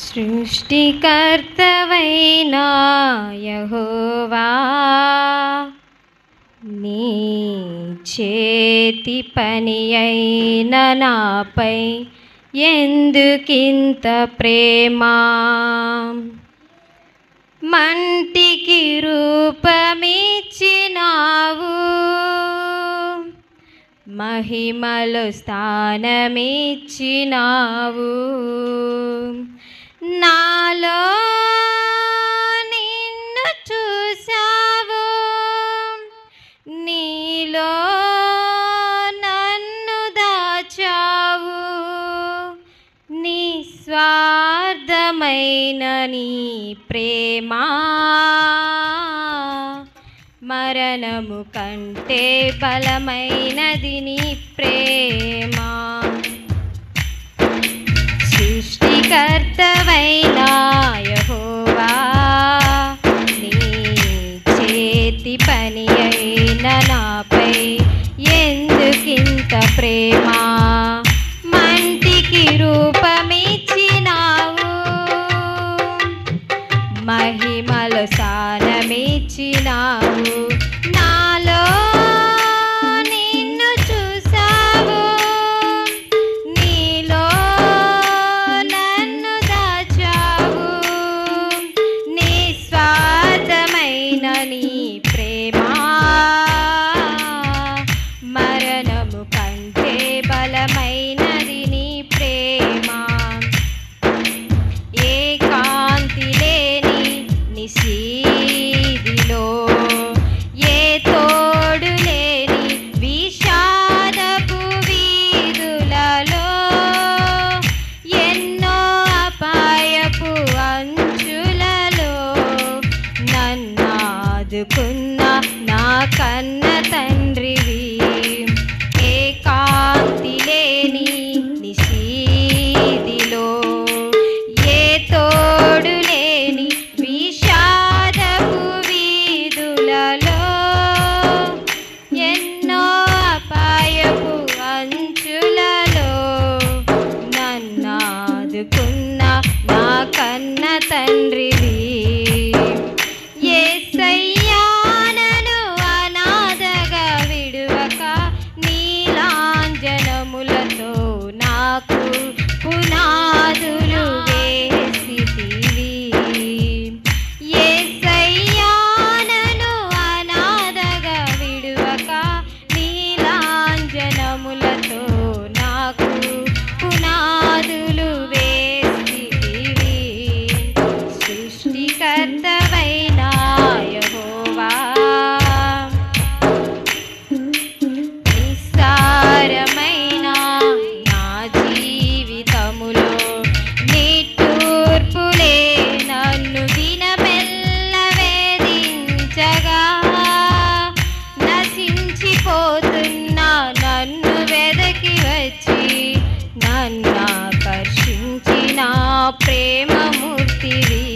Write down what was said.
సృష్టికర్తవైన యెహోవా, నీ చేతి పని అయిన నాపై ఎందుకింత ప్రేమ? మంటికి రూపమిచ్చినావు, మహిమలో స్థానమిచ్చినావు. నాలో నిన్ను చూసావు, నీలో నన్ను దాచావు. నిస్వార్థమైన నీ ప్రేమ మరణము కంటే బలమైనది నీ ప్రేమ. సృష్టికర్తవైన యెహోవా, నీ చేతి పని అయిన నాపై ఎందుకింత ప్రేమ? మంటికి రూపమిచ్చినావు, మహిమలో స్థానమిచ్చినావు. నాలో నిన్ను చూసావు, నీలో నన్ను దాచావు. నిస్వార్థమైన నీ ప్రేమ మరణము కంటే బలమైనది నీ ప్రేమ. ఏకాంతి లేని నిశీదిలో, ఏ తోడు లేని విషాదపు వీధులలో, ఎన్నో అపాయపు అంచులలో నన్నాదుకున్న నా కన్న తండ్రివి. ఏకాంతి లేని నిశీదిలో, ఏ తోడు లేని విషాదపు వీధులలో, ఎన్నో అపాయపు అంచులలో నన్నాదుకున్న నా కన్న తండ్రివి. యేసయ్యా, నన్ను అనాథగా విడువక నీలాంజనములతో నాకు పునాదులు వేసితివి. యేసయ్యా, నన్ను అనాథగా విడువక నీలాంజనములతో నాకు పునాదులు వేసితివి. సృష్టికర్తవైన యెహోవా, నిస్సారమైన నా జీవితములో నిట్టూర్పులే నన్ను దినమెల్ల వేధించగా, నశించిపోతున్న నన్ను వెదకి వచ్చి నన్ను ఆకర్షించిన ప్రేమమూర్తివి.